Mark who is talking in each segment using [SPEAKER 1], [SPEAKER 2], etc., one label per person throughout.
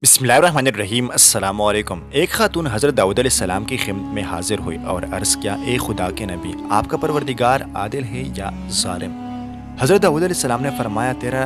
[SPEAKER 1] बिस्मिल्लाहिर्रहमानिर्रहीम अस्सलाम वालेकुम। एक खातून हज़रत दाऊद अलैहिस्सलाम की खिदमत में हाजिर हुई और अर्ज़ किया, ए खुदा के नबी, आपका परवरदिगार आदिल है या ज़ालिम? हज़रत दाऊद अलैहिस्सलाम ने फरमाया, तेरा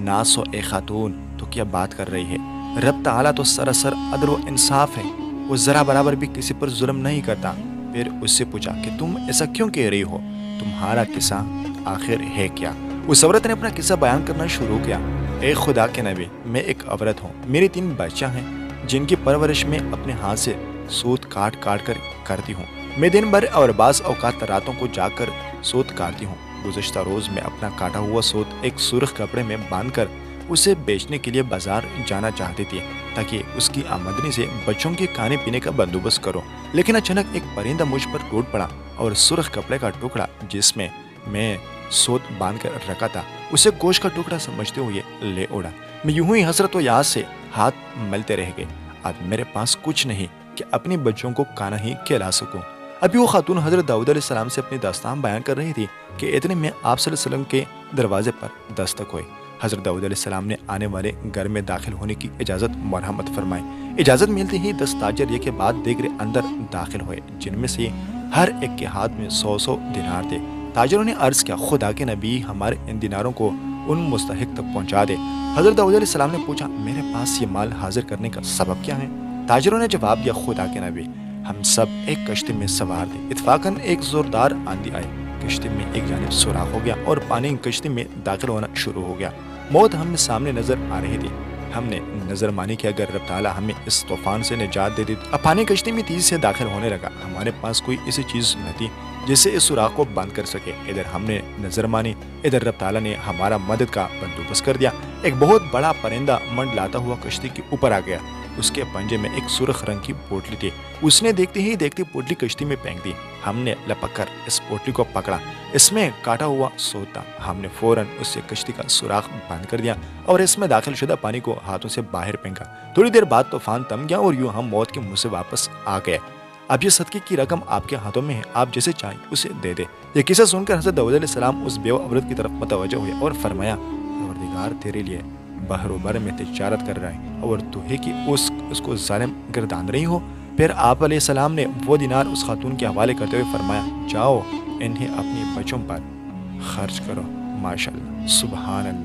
[SPEAKER 1] नास हो ए खातून, तो क्या बात कर रही है? रब ताला तो सरासर अदल व इंसाफ है, वो ज़रा बराबर भी किसी पर जुल्म नहीं करता। फिर उससे पूछा कि तुम ऐसा क्यों कह रही हो? तुम्हारा किस्सा आखिर है क्या? उस औरत ने अपना किस्सा बयान करना शुरू किया। ए खुदा के नबी, मैं एक औरत हूँ, मेरी 3 बच्चियाँ हैं जिनकी परवरिश में अपने हाथ से सूत काट काट कर करती हूँ। मैं दिन भर और बाज़ औकात रातों को जाकर सूत काटती हूँ। गुज़श्ता रोज़ मैं अपना काटा हुआ सूत एक सुर्ख कपड़े में बांध कर उसे बेचने के लिए बाजार जाना चाहती थी ताकि उसकी आमदनी से बच्चों के खाने पीने का बंदोबस्त करो। लेकिन अचानक एक परिंदा मुझ पर टूट पड़ा और सुर्ख कपड़े का टुकड़ा जिसमें मैं सूत बांध कर रखा था, उसे गोश्त का टुकड़ा समझते हुए ले उड़ा। मैं यूं ही हसरत व याद से हाथ मलते रह गए। आज मेरे पास कुछ नहीं कि अपनी बच्चों को खाना ही खिला सकूं। अभी वो खातून हजरत दाऊद अलैहिस्सलाम से अपनी दास्तान बयान कर रही थी कि इतने में आप सल्लल्लाहु अलैहि वसल्लम के दरवाजे पर दस्तक हुई। हजरत दाऊद अलैहिस्सलाम ने आने वाले घर में दाखिल होने की इजाज़त मरहमत फरमाई। इजाज़त मिलते ही 10 ताजर ये के बाद देगरे अंदर दाखिल हुए, जिनमें से हर एक के हाथ में 100 दिनार थे। ताजरों ने अर्ज़ किया, खुदा के नबी, हमारे इन दिनारों को उन मुस्तहिक तक पहुंचा दे। हज़रत दाऊद अलैहिस्सलाम ने पूछा, मेरे पास ये माल हाजिर करने का सबब क्या है? ताजरों ने जवाब दिया, खुदा के नबी, हम सब एक कश्ती में सवार थे। इत्तफाकन एक ज़ोरदार आंधी आई, कश्ती में एक जानिब सुराख हो गया और पानी कश्ती में दाखिल होना शुरू हो गया। मौत हमें सामने नजर आ रही थी। हमने नजर मानी कि अगर रब ताला हमें इस तूफान से निजात दे दी। अब पानी कश्ती में तेजी से दाखिल होने लगा। हमारे पास कोई ऐसी चीज़ न थी जिससे इस सुराख को बंद कर सके। इधर हमने नजर मानी, इधर रब ताला ने हमारा मदद का बंदोबस्त कर दिया। एक बहुत बड़ा परिंदा मंडलाता हुआ कश्ती के ऊपर आ गया। उसके पंजे में एक सुर्ख रंग की पोटली थी। उसने देखते ही देखते पोटली कश्ती में फेंक दी। हमने लपक कर इस पोटली को पकड़ा, इसमें काटा हुआ सूत था। हमने फौरन उससे कश्ती का सुराख बंद कर दिया और इसमें दाखिल शुदा पानी को हाथों से बाहर फेंका। थोड़ी देर बाद तूफान थम गया और यूं हम मौत के मुंह से वापस आ गए। अब ये सदके की रकम आपके हाथों में है, आप जैसे चाहें उसे दे दे। ये किस्सा सुनकर हज़रत दाऊद अलैहिस्सलाम उस बेवा औरत की तरफ मुतवज्जो हुए और फरमाया, परवरदिगार तेरे लिए बहरो बर में तिजारत कर रहा है और तू है कि उसको जालिम गर्दान रही हो। फिर आप अलैहिस्सलाम ने वो दिनार उस खातून के हवाले करते हुए फरमाया, जाओ इन्हें अपने बच्चों पर खर्च करो। माशाअल्लाह, सुबहान अल्लाह।